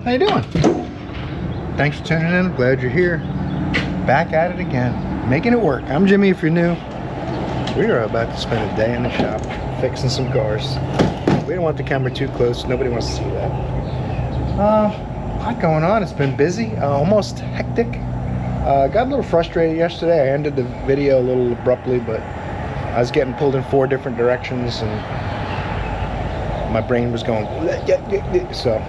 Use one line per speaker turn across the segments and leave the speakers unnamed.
How you doing? Thanks for tuning in. Glad you're here. Back at it again, making it work. I'm Jimmy if you're new. We are about to spend a day in the shop fixing some cars. We don't want the camera too close. Nobody wants to see that. A lot going on. It's been busy, almost hectic. Got a little frustrated yesterday. I ended the video a little abruptly, but I was getting pulled in 4 different directions and my brain was going so.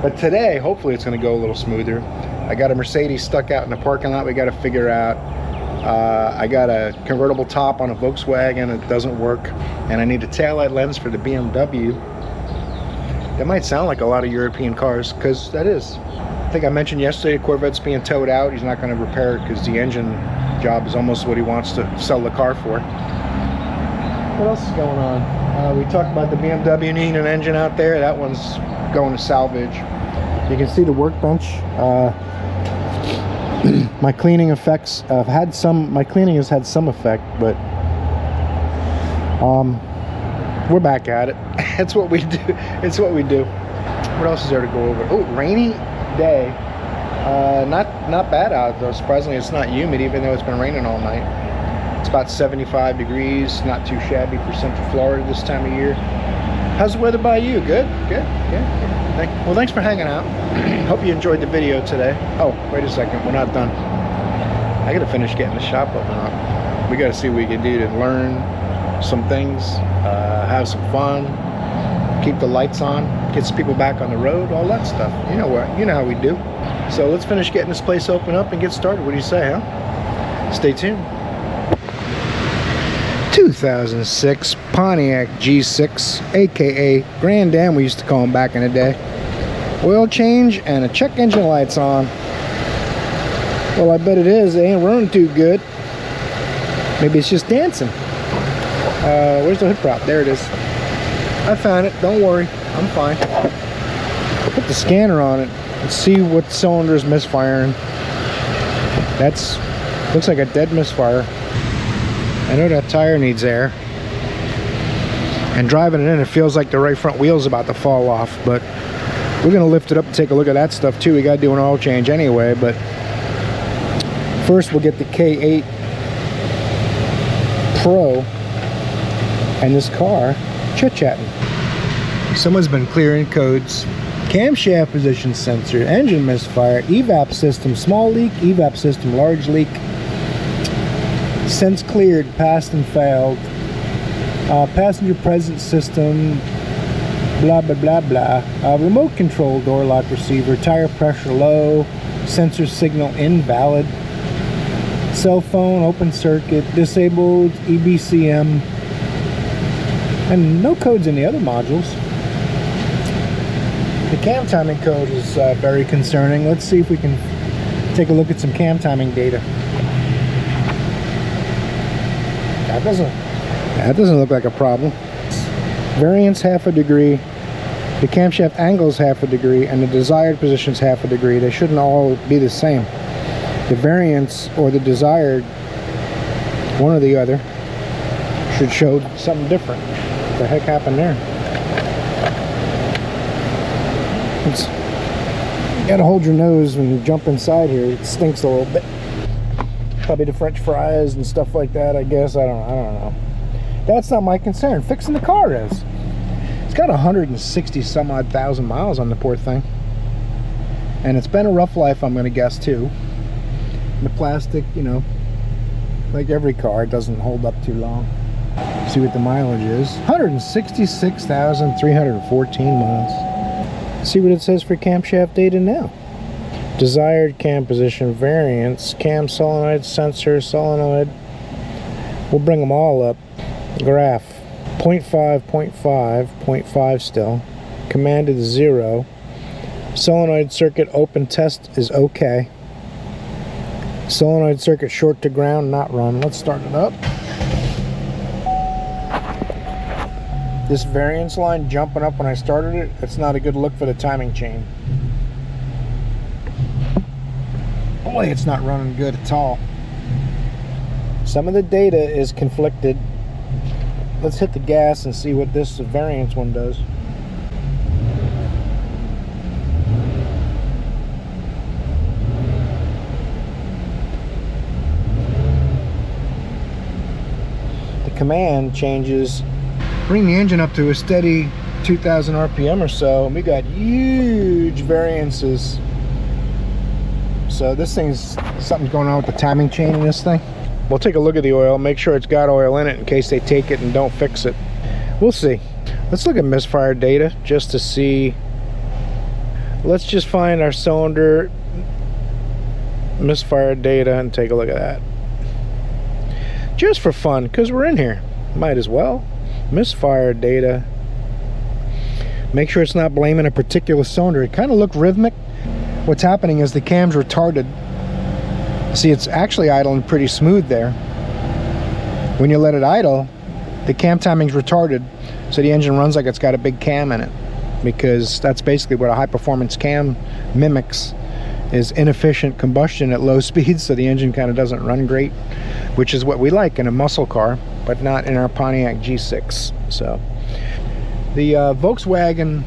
But today, hopefully it's going to go a little smoother. I got a Mercedes stuck out in the parking lot we got to figure out. I got a convertible top on a Volkswagen. It doesn't work. And I need a taillight lens for the BMW. That might sound like a lot of European cars, because that is. I think I mentioned yesterday the Corvette's being towed out. He's not going to repair it because the engine job is almost what he wants to sell the car for. What else is going on? We talked about the BMW needing an engine out there. That one's going to salvage. You can see the workbench. My cleaning effects my cleaning has had some effect, but we're back at it. It's what we do. It's what we do. What else is there to go over? Oh, rainy day. Not bad out though. Surprisingly, it's not humid even though it's been raining all night. It's about 75 degrees, not too shabby for Central Florida this time of year. How's the weather by you? Good? Good? Yeah. Well, thanks for hanging out. Hope you enjoyed the video today. Oh, wait a second, we're not done. I gotta finish getting the shop up and up. We gotta see what we can do to learn some things, have some fun, keep the lights on, get some people back on the road, all that stuff. You know how we do. So let's finish getting this place open up and get started. What do you say, huh? Stay tuned. 2006 Pontiac G6, aka Grand Dam we used to call them back in the day. Oil change and a check engine light's on. Well, I bet it is. It ain't running too good. Maybe it's just dancing. Where's the hood prop? There it is. I found it. Don't worry. I'm fine. Put the scanner on it and see what cylinder is misfiring. That's looks like a dead misfire. I know that tire needs air. And driving it in, it feels like the right front wheel's about to fall off, but we're gonna lift it up and take a look at that stuff too. We gotta do an oil change anyway, but first we'll get the K8 Pro and this car chit-chatting. Someone's been clearing codes. Camshaft position sensor, engine misfire, evap system small leak, evap system large leak. Since cleared, passed and failed. Passenger presence system, blah blah blah blah. Remote control door lock receiver, tire pressure low, sensor signal invalid. Cell phone open circuit, disabled, EBCM, and no codes in the other modules. The cam timing code is very concerning. Let's see if we can take a look at some cam timing data. That doesn't look like a problem. Variance half a degree, the camshaft angle is half a degree, and the desired position is half a degree. They shouldn't all be the same. The variance or the desired, one or the other, should show something different. What the heck happened there? You gotta hold your nose when you jump inside here. It stinks a little bit. Probably the French fries and stuff like that, I guess. I don't know. That's not my concern. Fixing the car is. It's got 160 some odd thousand miles on the poor thing. And it's been a rough life, I'm gonna guess too. The plastic, you know, like every car, it doesn't hold up too long. See what the mileage is. 166,314 miles. See what it says for camshaft data now. Desired cam position, variance, cam solenoid, sensor, solenoid. We'll bring them all up. Graph, 0.5, 0.5, 0.5 still. Commanded 0. Solenoid circuit open test is okay. Solenoid circuit short to ground, not run. Let's start it up. This variance line jumping up when I started it, that's not a good look for the timing chain. Boy, it's not running good at all. Some of the data is conflicted. Let's hit the gas and see what this variance one does. command changes bring the engine up to a steady 2,000 RPM or so, and we got huge variances. So this thing's, something's going on with the timing chain in this thing. We'll take a look at the oil, make sure it's got oil in it in case they take it and don't fix it. We'll see. Let's look at misfire data just to see. Let's just find our cylinder misfire data and take a look at that. Just for fun, because we're in here. Might as well. Misfire data. Make sure it's not blaming a particular cylinder. It kind of looked rhythmic. What's happening is the cam's retarded. See, it's actually idling pretty smooth there. When you let it idle, the cam timing's retarded, so the engine runs like it's got a big cam in it, because that's basically what a high performance cam mimics, is inefficient combustion at low speeds, so the engine kind of doesn't run great, which is what we like in a muscle car, but not in our Pontiac G6. So the Volkswagen,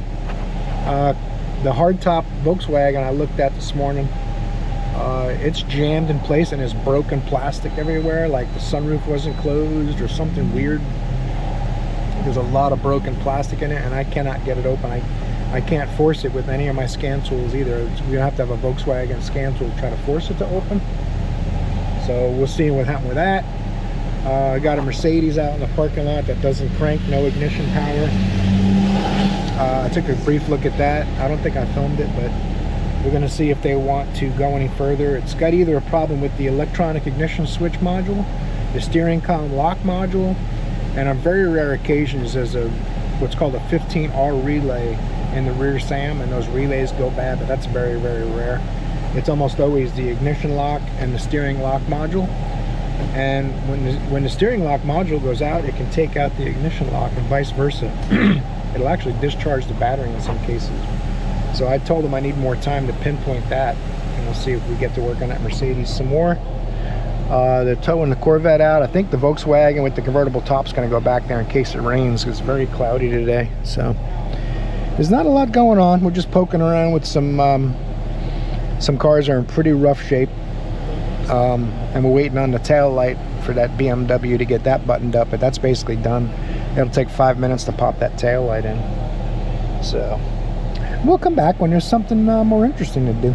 the hardtop Volkswagen I looked at this morning, it's jammed in place and there's broken plastic everywhere, like the sunroof wasn't closed or something weird. There's a lot of broken plastic in it, and I cannot get it open. I can't force it with any of my scan tools either. We have to have a Volkswagen scan tool to try to force it to open. So we'll see what happened with that. I got a Mercedes out in the parking lot that doesn't crank, no ignition power. I took a brief look at that. I don't think I filmed it, but we're going to see if they want to go any further. It's got either a problem with the electronic ignition switch module, the steering column lock module, and on very rare occasions there's a what's called a 15R relay in the rear SAM, and those relays go bad, but that's very, very rare. It's almost always the ignition lock and the steering lock module. And when the steering lock module goes out, it can take out the ignition lock, and vice versa. It'll actually discharge the battery in some cases. So I told them I need more time to pinpoint that, and we'll see if we get to work on that Mercedes some more. They're towing the Corvette out. I think the Volkswagen with the convertible top is going to go back there in case it rains, because it's very cloudy today. So there's not a lot going on. We're just poking around with some cars are in pretty rough shape. And we're waiting on the tail light for that BMW to get that buttoned up, but that's basically done. It'll take 5 minutes to pop that tail light in. So we'll come back when there's something more interesting to do.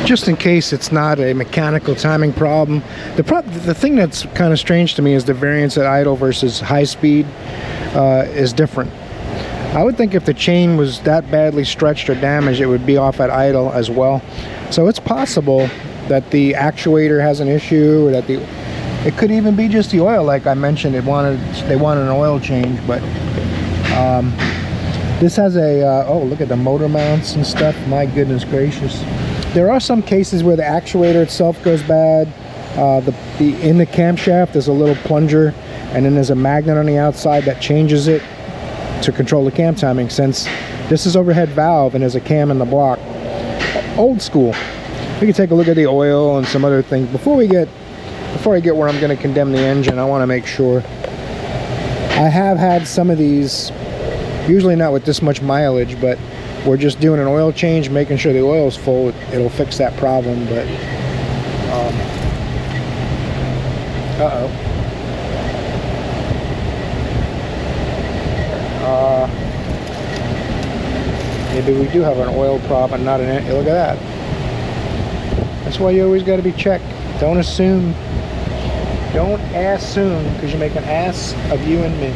Just in case it's not a mechanical timing problem. The thing that's kind of strange to me is the variance at idle versus high speed is different. I would think if the chain was that badly stretched or damaged, it would be off at idle as well. So it's possible that the actuator has an issue, or that it could even be just the oil, like I mentioned. They wanted an oil change, but this has a oh, look at the motor mounts and stuff. My goodness gracious. There are some cases where the actuator itself goes bad. In the camshaft there's a little plunger, and then there's a magnet on the outside that changes it to control the cam timing. Since this is overhead valve and there's a cam in the block, old school. We can take a look at the oil and some other things. Before I get where I'm going to condemn the engine, I want to make sure. I have had some of these, usually not with this much mileage, but we're just doing an oil change, making sure the oil is full. It'll fix that problem. But maybe we do have an oil problem, not an. Look at that. That's why you always got to be checked. Don't assume. Don't assume, because you make an ass of you and me.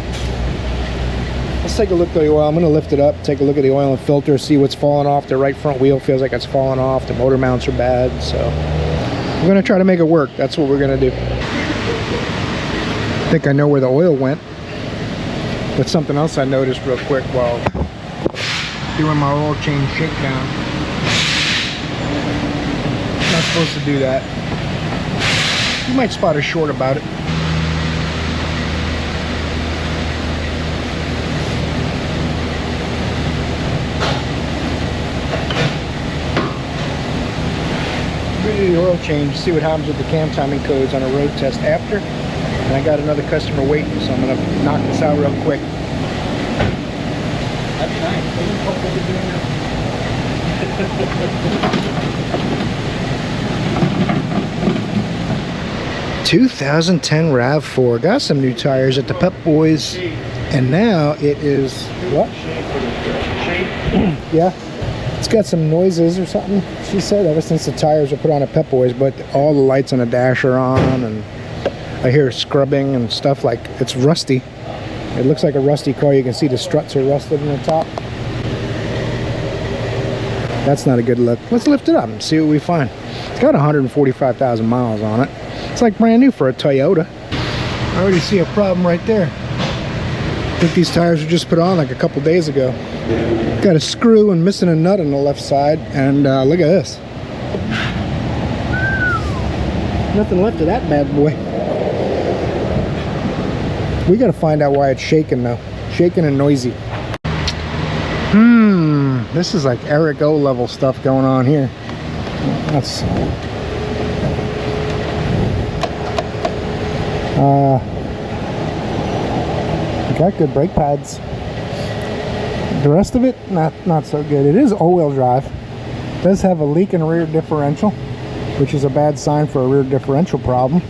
Let's take a look at the oil. I'm going to lift it up, take a look at the oil and filter, see what's falling off. The right front wheel feels like it's falling off. The motor mounts are bad, so we're going to try to make it work. That's what we're going to do. I think I know where the oil went. But something else I noticed real quick while doing my oil change shakedown. Not supposed to do that. You might spot a short about it. We do the oil change, see what happens with the cam timing codes on a road test after. And I got another customer waiting, so I'm going to knock this out real quick. That'd be nice. What we'll be doing now. 2010 RAV4. Got some new tires at the Pep Boys, and now it is what? Yeah, it's got some noises or something. She said ever since the tires were put on at Pep Boys, but all the lights on the dash are on, and I hear scrubbing and stuff. Like it's rusty. It looks like a rusty car. You can see the struts are rusted in the top. That's not a good look. Let's lift it up and see what we find. It's got 145,000 miles on it. It's like brand new for a Toyota. I already see a problem right there. I think these tires were just put on like a couple days ago. Got a screw and missing a nut on the left side, and look at this. Nothing left of that bad boy. We gotta find out why it's shaking though. Shaking and noisy. This is like Eric O level stuff going on here. That's got good brake pads. The rest of it, not so good. It is all-wheel drive. It does have a leak in the rear differential, which is a bad sign for a rear differential problem.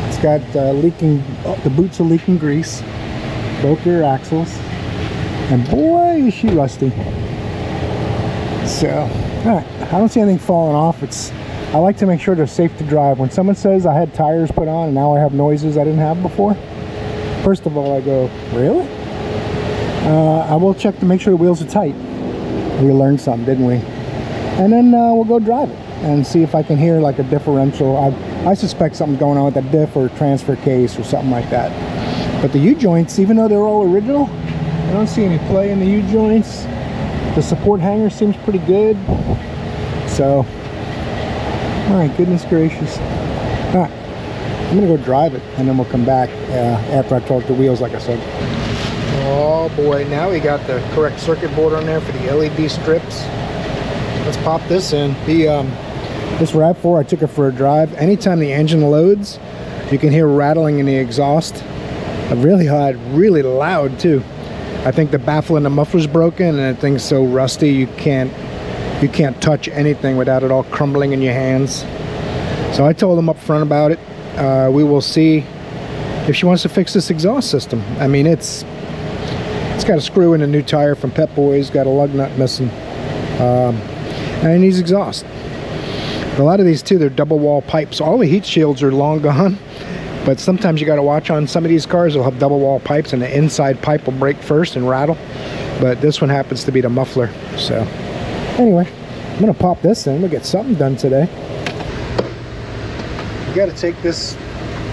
It's got leaking, the boots are leaking grease, both rear axles, and boy is she rusty. So, alright, I don't see anything falling off. I like to make sure they're safe to drive. When someone says I had tires put on and now I have noises I didn't have before, first of all I go, really? I will check to make sure the wheels are tight. We learned something, didn't we? And then we'll go drive it and see if I can hear like a differential. I suspect something's going on with that diff or transfer case or something like that. But the U-joints, even though they're all original, I don't see any play in the U-joints. The support hanger seems pretty good. So, my goodness gracious. Alright, I'm gonna go drive it and then we'll come back after I torque the wheels like I said. Oh boy, now we got the correct circuit board on there for the LED strips. Let's pop this in. This RAV4, I took it for a drive. Anytime the engine loads, you can hear rattling in the exhaust. Really hot, really loud too. I think the baffle in the muffler's broken, and the thing's so rusty you can't touch anything without it all crumbling in your hands. So I told them up front about it. We will see if she wants to fix this exhaust system. I mean, it's got a screw in a new tire from Pep Boys, got a lug nut missing, and it needs exhaust. A lot of these too, they're double wall pipes. All the heat shields are long gone, but sometimes you got to watch on some of these cars. They'll have double wall pipes and the inside pipe will break first and rattle, but this one happens to be the muffler. So anyway, I'm gonna pop this in. We'll get something done today. You got to take this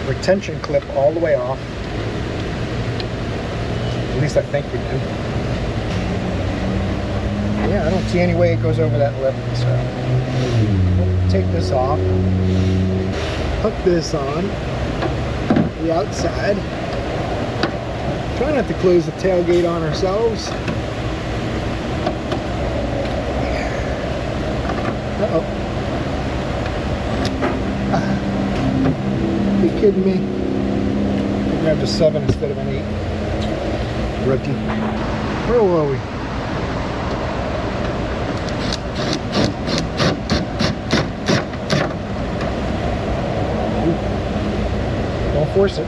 retention clip all the way off. At least I think we do. Yeah, I don't see any way it goes over that lip. So we'll take this off, hook this on the outside. Try not to close the tailgate on ourselves. Uh-oh. Are you kidding me? I grabbed a 7 instead of an 8. Rookie. Where were we? Don't force it.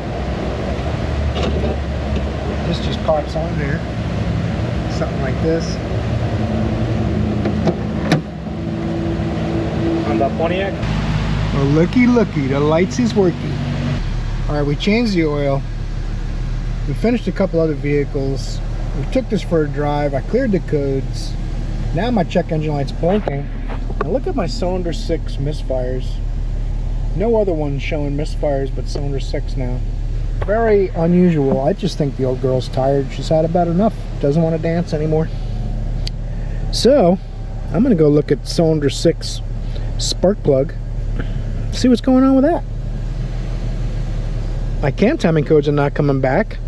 This just pops on there. Something like this. On the Pontiac? Well, looky, the lights is working. Alright, we changed the oil. We finished a couple other vehicles. We took this for a drive. I cleared the codes. Now my check engine light's blinking. Now look at my cylinder 6 misfires. No other one's showing misfires but cylinder 6 now. Very unusual. I just think the old girl's tired. She's had about enough. Doesn't want to dance anymore. So I'm gonna go look at cylinder 6 spark plug. See what's going on with that. My cam timing codes are not coming back,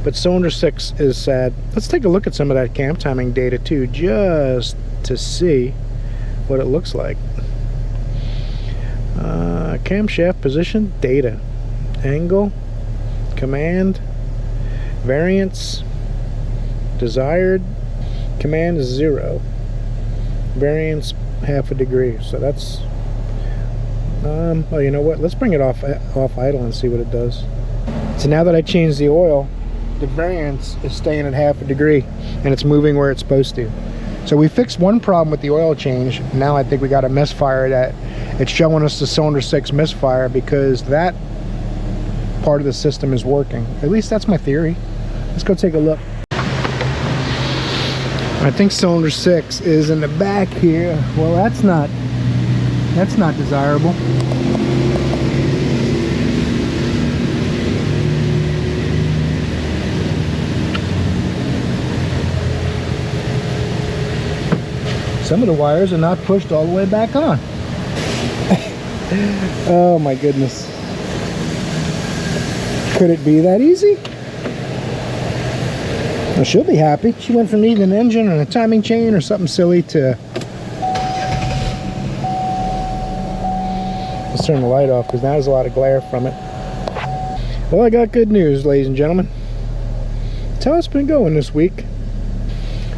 but cylinder 6 is sad. Let's take a look at some of that cam timing data too, just to see what it looks like. Camshaft position data, angle, command, variance, desired, command is 0, variance half a degree. So that's Oh, you know what? Let's bring it off idle and see what it does. So now that I changed the oil, the variance is staying at 1/2 degree and it's moving where it's supposed to. So we fixed one problem with the oil change. Now I think we got a misfire that it's showing us the cylinder 6 misfire because that part of the system is working. At least that's my theory. Let's go take a look. I think cylinder 6 is in the back here. Well, that's not desirable. Some of the wires are not pushed all the way back on. Oh my goodness. Could it be that easy? Well, she'll be happy. She went from needing an engine and a timing chain or something silly to... Let's turn the light off because now there's a lot of glare from it. Well, I got good news, ladies and gentlemen. That's how it's been going this week.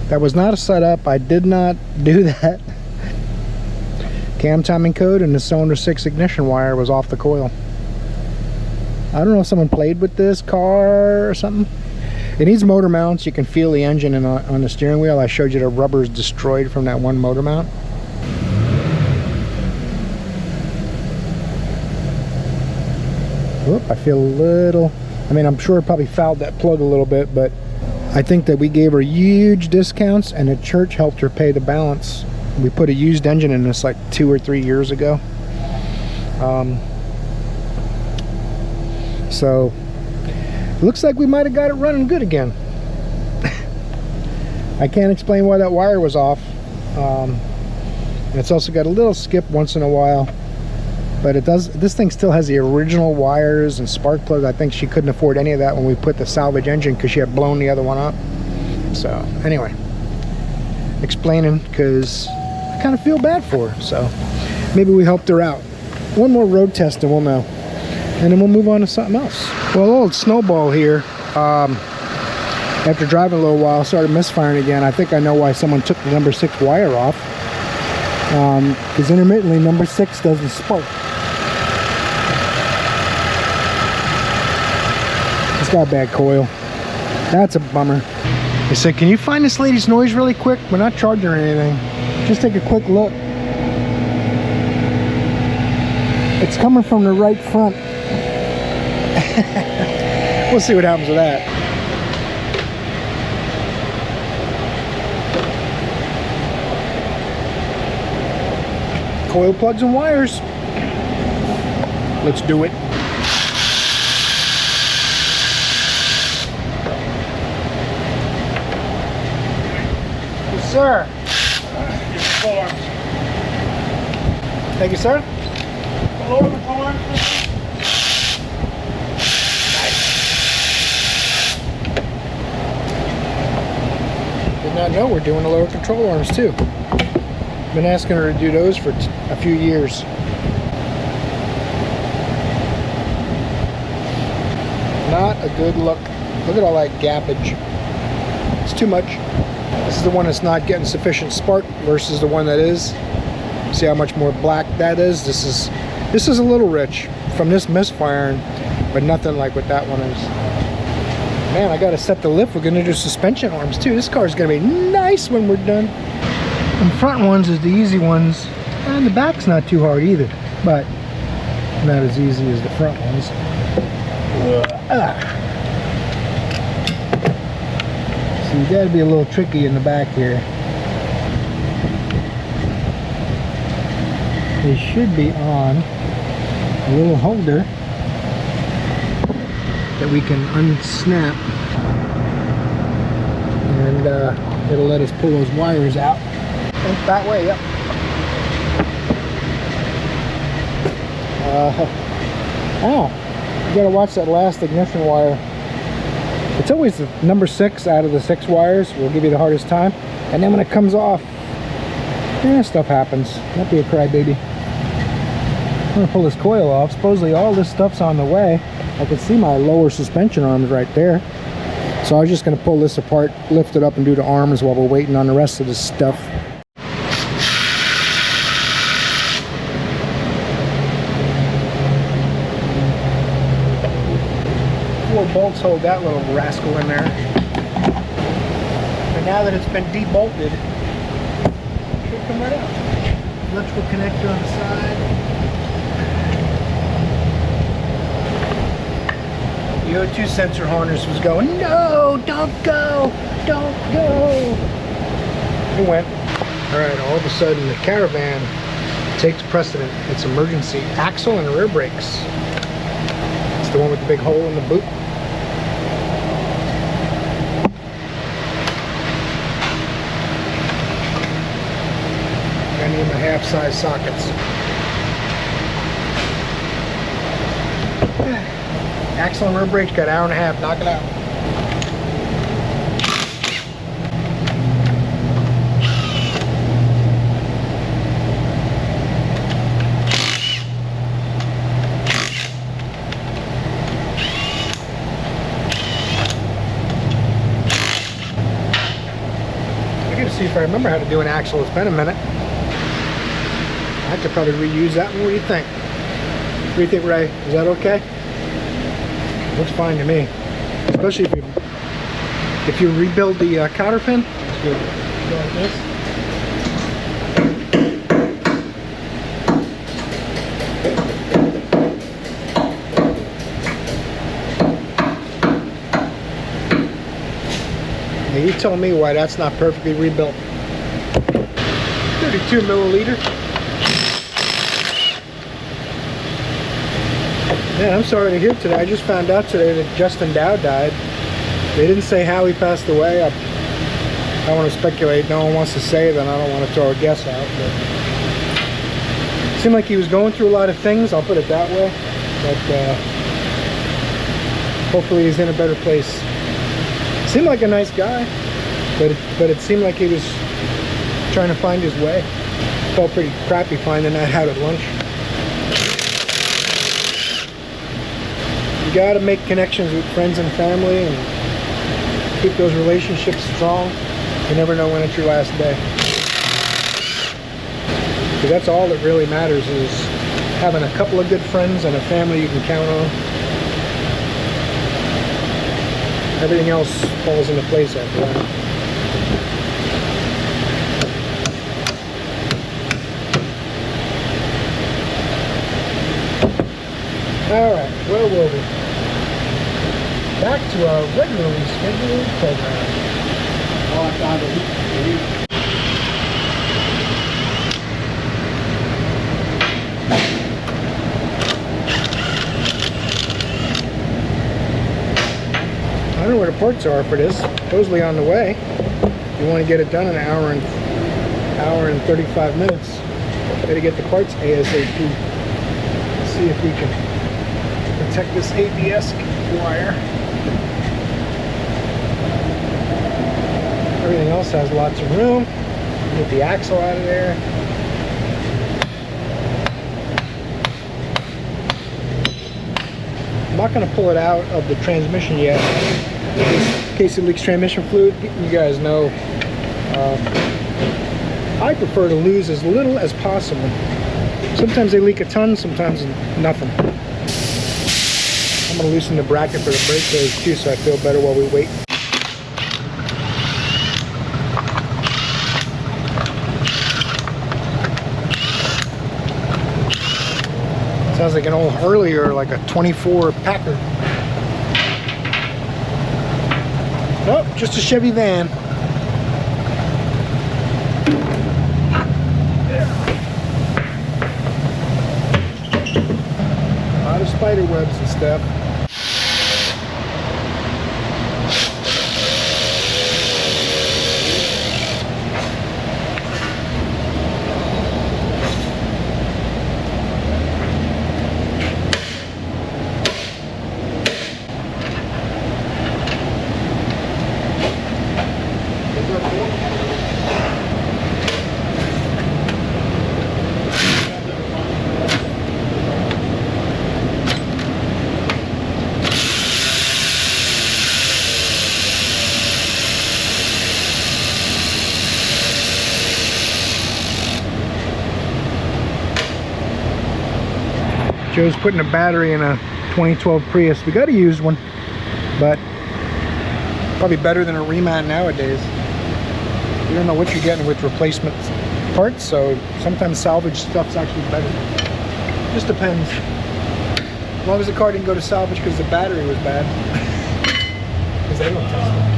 That was not a setup. I did not do that. Cam timing code and the cylinder 6 ignition wire was off the coil. I don't know if someone played with this car or something. It needs motor mounts. You can feel the engine on the steering wheel. I showed you the rubber's destroyed from that one motor mount. Whoop, I feel a little... I mean, I'm sure it probably fouled that plug a little bit, but I think that we gave her huge discounts and the church helped her pay the balance. We put a used engine in this like 2 or 3 years ago. So looks like we might have got it running good again. I can't explain why that wire was off. And it's also got a little skip once in a while, but it does. This thing still has the original wires and spark plugs. I think she couldn't afford any of that when we put the salvage engine because she had blown the other one up. So anyway, explaining because I kind of feel bad for her. So maybe we helped her out. One more road test and we'll know, and then we'll move on to something else. Well, old Snowball here, after driving a little while, started misfiring again. I think I know why someone took the number 6 wire off. Because intermittently number 6 doesn't spark. It's got a bad coil. That's a bummer. They said, can you find this lady's noise really quick? We're not charging her anything. Just take a quick look. It's coming from the right front. We'll see what happens with that. Coil plugs and wires. Let's do it. Yes, sir. Thank you, sir. Lower the arms. Did not know we're doing the lower control arms too. Been asking her to do those for a few years. Not a good look. Look at all that gappage. It's too much. This is the one that's not getting sufficient spark versus the one that is. See how much more black that is? This is a little rich from this misfiring, but nothing like what that one is. Man, I gotta set the lift. We're gonna do suspension arms too. This car is gonna be nice when we're done. The front ones is the easy ones, and the back's not too hard either, but not as easy as the front ones. So you gotta be a little tricky in the back here. They should be on a little holder that we can unsnap, and it'll let us pull those wires out. That way, yep. You gotta watch that last ignition wire. It's always the number 6 out of the 6 wires will give you the hardest time, and then when it comes off, stuff happens. Don't be a crybaby. I'm gonna pull this coil off. Supposedly all this stuff's on the way. I can see my lower suspension arms right there. So I was just gonna pull this apart, lift it up, and do the arms while we're waiting on the rest of this stuff. bolts hold that little rascal in there. And now that it's been debolted, it should come right out. Electrical connector on the side. The O2 sensor harness was going, no, don't go, don't go. It went. All right, all of a sudden the Caravan takes precedent. It's emergency axle and rear brakes. It's the one with the big hole in the boot. I need my half-size sockets. Axle and rear brakes got an hour and a half. Knock it out. See if I remember how to do an axle. It's been a minute. I could probably reuse that one. What do you think? What do you think, Ray? Is that okay? Looks fine to me. Especially if you rebuild the cotter pin. It's good. Go like this. Now you tell me why that's not perfectly rebuilt. 32 milliliter. Man, I'm sorry to hear today. I just found out today that Justin Dow died. They didn't say how he passed away. I don't want to speculate. No one wants to say, then I don't want to throw a guess out. But it seemed like he was going through a lot of things, I'll put it that way. But hopefully he's in a better place. Seemed like a nice guy, but it seemed like he was trying to find his way. Felt pretty crappy finding that out at lunch. You gotta make connections with friends and family and keep those relationships strong. You never know when it's your last day. Because that's all that really matters, is having a couple of good friends and a family you can count on. Everything else falls into place after that. Alright, where were we? Back to our regularly scheduled program. Oh, I found it. I don't know where the parts are for this. Supposedly on the way. You want to get it done in an hour and 35 minutes. Gotta get the parts ASAP. Let's see if we can protect this ABS wire. Everything else has lots of room. Get the axle out of there. I'm not going to pull it out of the transmission yet in case it leaks transmission fluid. You guys know I prefer to lose as little as possible. Sometimes they leak a ton, sometimes nothing. I'm going to loosen the bracket for the brake hose too, so I feel better while we wait. Sounds like an old Hurley or like a 24 Packard. Nope, just a Chevy van. A lot of spider webs and stuff. Joe's putting a battery in a 2012 Prius. We got to use one. but probably better than a reman nowadays. You don't know what you're getting with replacement parts, so sometimes salvage stuff's actually better. Just depends. As long as the car didn't go to salvage because the battery was bad. Because they don't test it.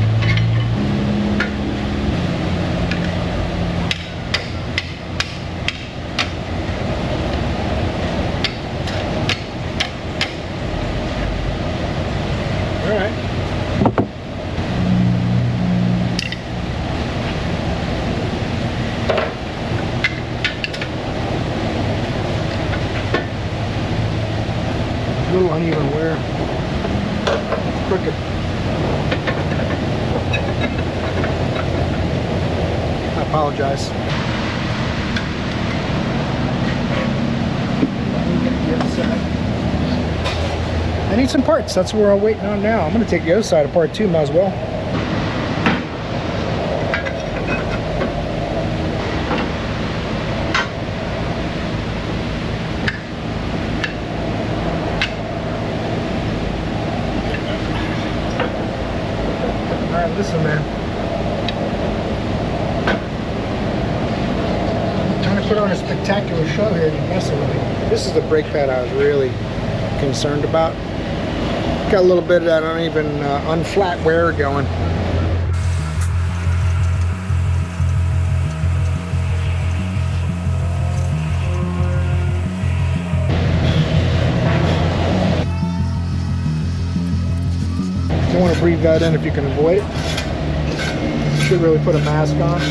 Little uneven wear. It's crooked. I apologize. I need some parts. That's where I'm waiting on now. I'm going to take the other side apart too, might as well. Listen, man. I'm trying to put on a spectacular show here and you're messing with me. This is the brake pad I was really concerned about. Got a little bit of that uneven, unflat wear going. You want to breathe that in if you can avoid it. Should really put a mask on.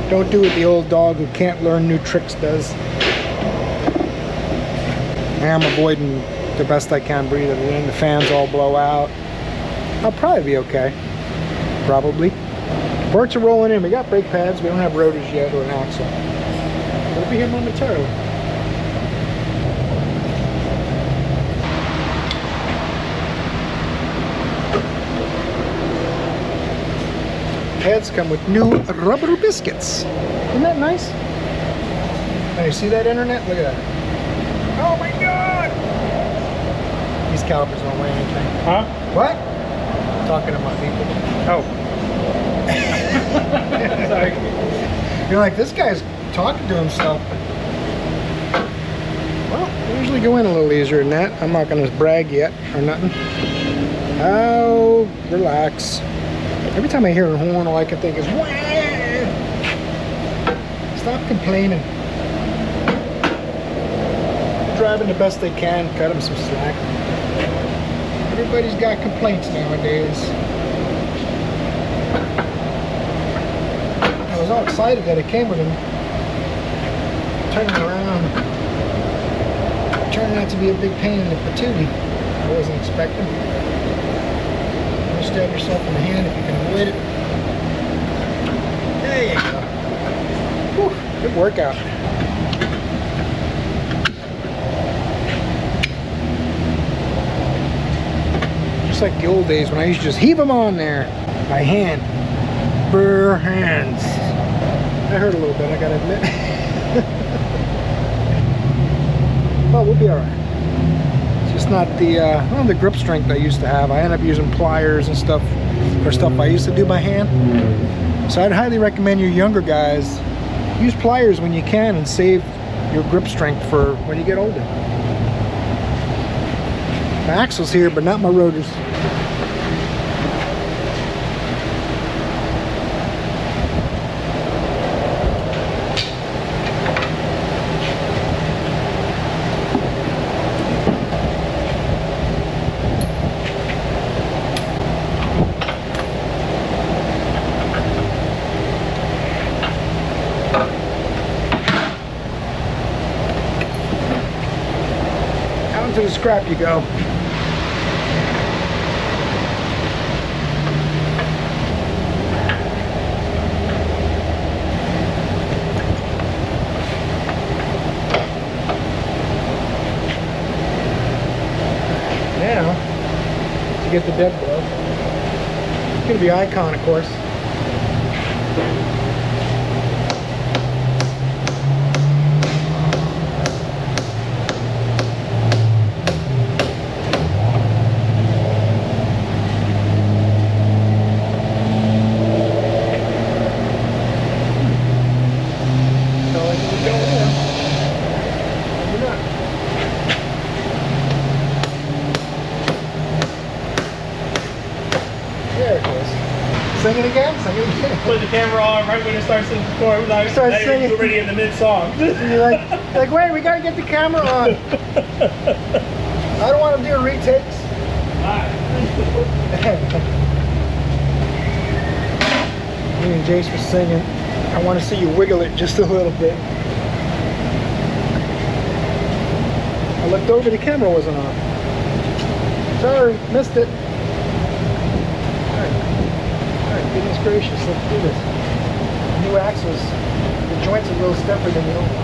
Don't do what the old dog who can't learn new tricks does. I'm avoiding the best I can breathing in. The fans all blow out. I'll probably be okay. Probably. Parts are rolling in. We got brake pads. We don't have rotors yet or an axle. It'll be here momentarily. Pads come with new rubber biscuits. Isn't that nice? Now you see that, internet? Look at that. Oh my god! These calipers don't weigh anything.
Huh?
What? Talking to my people.
Oh. Sorry.
You're like, this guy's talking to himself. Well, I usually go in a little easier than that. I'm not going to brag yet or nothing. Oh, relax. Every time I hear a horn, all I can think is, wah! Stop complaining. They're driving the best they can, cut them some slack. Everybody's got complaints nowadays. I was all excited that it came with them. Turning around. Turned out to be a big pain in the patootie. I wasn't expecting. Stab yourself in the hand if you can avoid it. There you go. Whew, good workout. Just like the old days when I used to just heave them on there by hand. Bare hands. That hurt a little bit, I gotta admit. But we'll be alright. It's not the the grip strength I used to have. I end up using pliers and stuff for stuff I used to do by hand. So I'd highly recommend you younger guys use pliers when you can and save your grip strength for when you get older. My axle's here, but not my rotors. To the scrap you go. Now, to get the dead blow, it's going to be Icon, of course. There it is. Sing it again? Sing it again.
Put the camera on right when it starts to record. Like,
Start singing.
You're already in the mid-song.
You're like, wait, we gotta get the camera on. I don't want to do retakes.
Alright.
Me and Jace were singing. I want to see you wiggle it just a little bit. I looked over, the camera wasn't on. Sorry, missed it. Alright, goodness gracious, let's do this. The new axles, the joints are a little stiffer than the old one.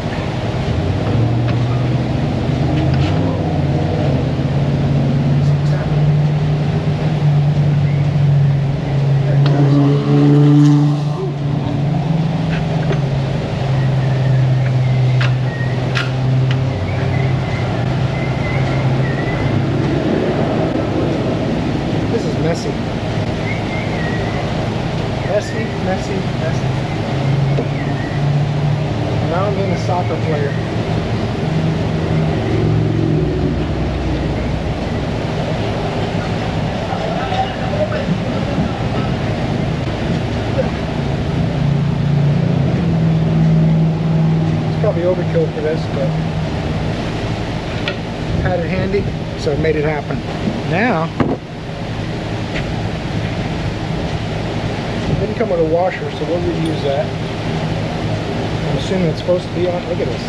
Messy. Now I'm being a soccer player. It's probably overkill for this, but had it handy, so it made it happen. Now, didn't come with a washer, so we'll reuse that. I'm assuming it's supposed to be on. Look at this.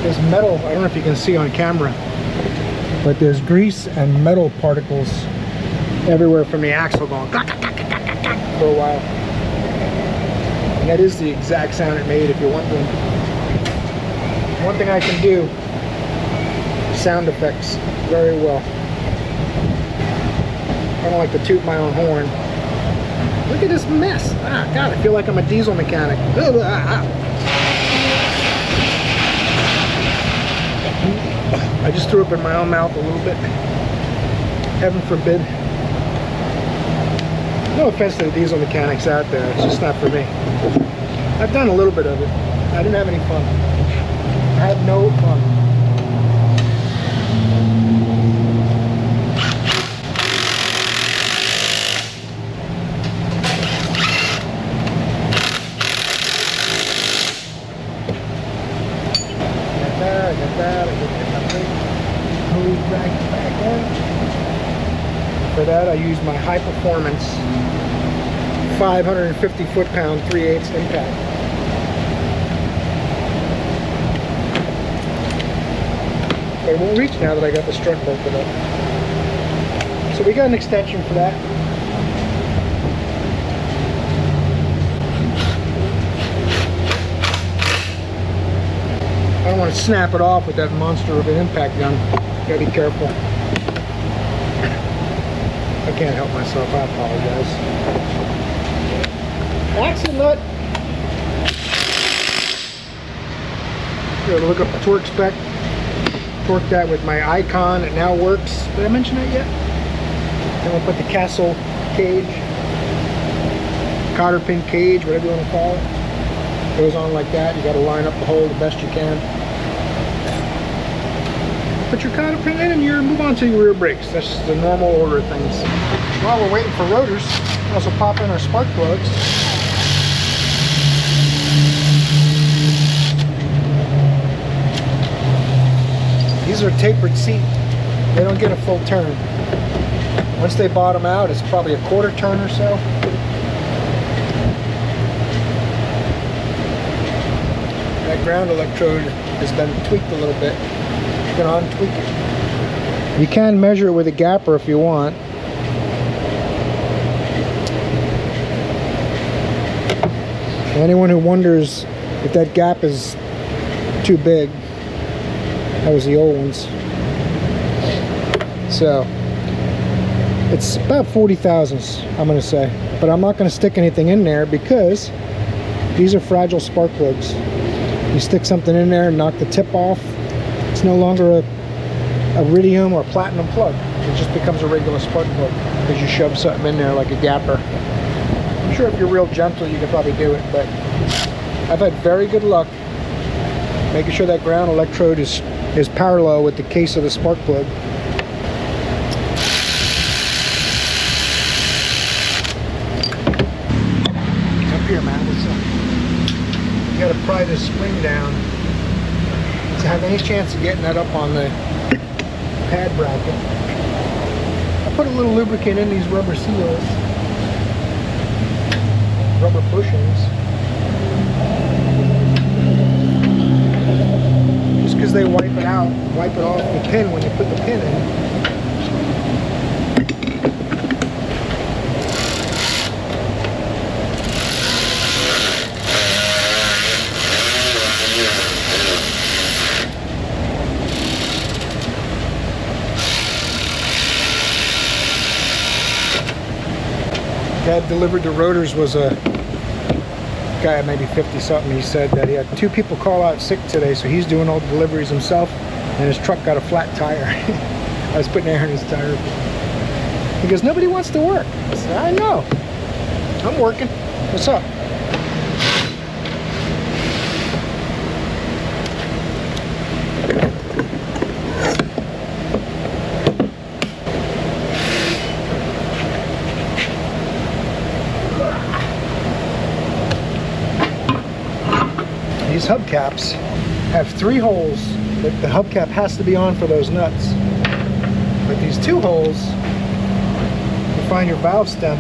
There's metal. I don't know if you can see on camera, but there's grease and metal particles everywhere from the axle going for a while. And that is the exact sound it made, if you're wondering. One thing I can do, sound effects very well. I don't like to toot my own horn. Look at this mess. Ah, God, I feel like I'm a diesel mechanic. I just threw up in my own mouth a little bit. Heaven forbid. No offense to the diesel mechanics out there. It's just not for me. I've done a little bit of it. I didn't have any fun. I had no fun. For that, I use my high performance 550 foot-pound 3/8 impact. But it won't reach now that I got the strut bolted up. So we got an extension for that. I don't want to snap it off with that monster of an impact gun. Gotta be careful. I can't help myself, I apologize. Axle nut. Here, look up the torque spec. Torque that with my icon, it now works. Did I mention that yet? Then we'll put the castle cage, cotter pin cage, whatever you want to call it. Goes on like that. You got to line up the hole the best you can. Put your cotter pin in and you move on to your rear brakes. That's just the normal order of things. While we're waiting for rotors, we'll also pop in our spark plugs. These are tapered seat. They don't get a full turn. Once they bottom out, it's probably a quarter turn or so. That ground electrode has been tweaked a little bit. You can untweak it. You can measure it with a gapper if you want. Anyone who wonders if that gap is too big, that was the old ones. So it's about 40 thousandths, I'm going to say, but I'm not going to stick anything in there because these are fragile spark plugs. You stick something in there and knock the tip off, it's no longer a iridium or platinum plug. It just becomes a regular spark plug because you shove something in there like a gapper. I'm sure if you're real gentle you could probably do it, but I've had very good luck making sure that ground electrode is parallel with the case of the spark plug. here, Matt. What's up? You gotta pry this spring down to have any chance of getting that up on the pad bracket. I put a little lubricant in these rubber seals, rubber bushings, just because they wipe it out, wipe it off the pin when you put the pin in. Guy delivered the rotors was a guy maybe 50 something. He said that he had 2 people call out sick today, so he's doing all the deliveries himself, and his truck got a flat tire. I was putting air in his tire. He goes, nobody wants to work. I said, I know, I'm working. What's up? These hubcaps have 3 holes that the hubcap has to be on for those nuts. But these 2 holes, you find your valve stem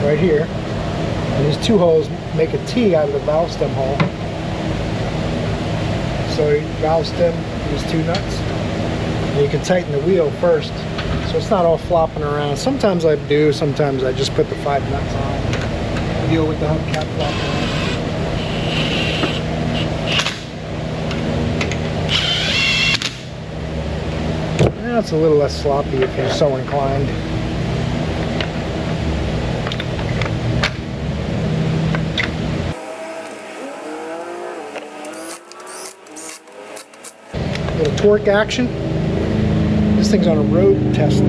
right here, and these 2 holes make a T out of the valve stem hole. So your valve stem, these 2 nuts, and you can tighten the wheel first, so it's not all flopping around. Sometimes I do, sometimes I just put the 5 nuts on, deal with the hubcap flopping around. It's a little less sloppy if you're so inclined. A little torque action. This thing's on a road test.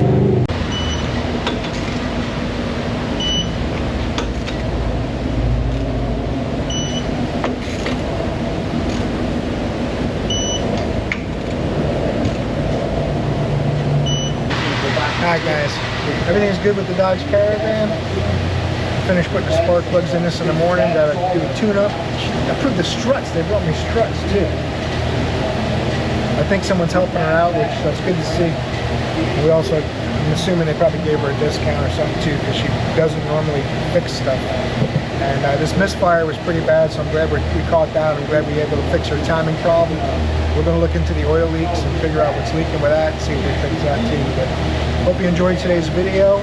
Alright guys, everything's good with the Dodge Caravan. Finished putting the spark plugs in this in the morning. Gotta do a tune-up. I proved the struts. They brought me struts too. I think someone's helping her out, which that's good to see. We also, I'm assuming they probably gave her a discount or something too, because she doesn't normally fix stuff. And this misfire was pretty bad, so I'm glad we caught that. I'm glad we were able to fix her timing problem. We're going to look into the oil leaks and figure out what's leaking with that and see if we fix that too. But hope you enjoyed today's video.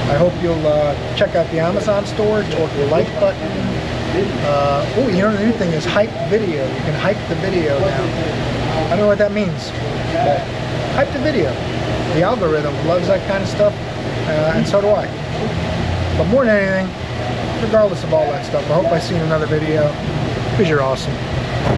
I hope you'll check out the Amazon store, torque the like button. Oh, you know the new thing is hype video. You can hype the video now. I don't know what that means, but hype the video. The algorithm loves that kind of stuff, and so do I. But more than anything, regardless of all that stuff, I hope I see you in another video, because you're awesome.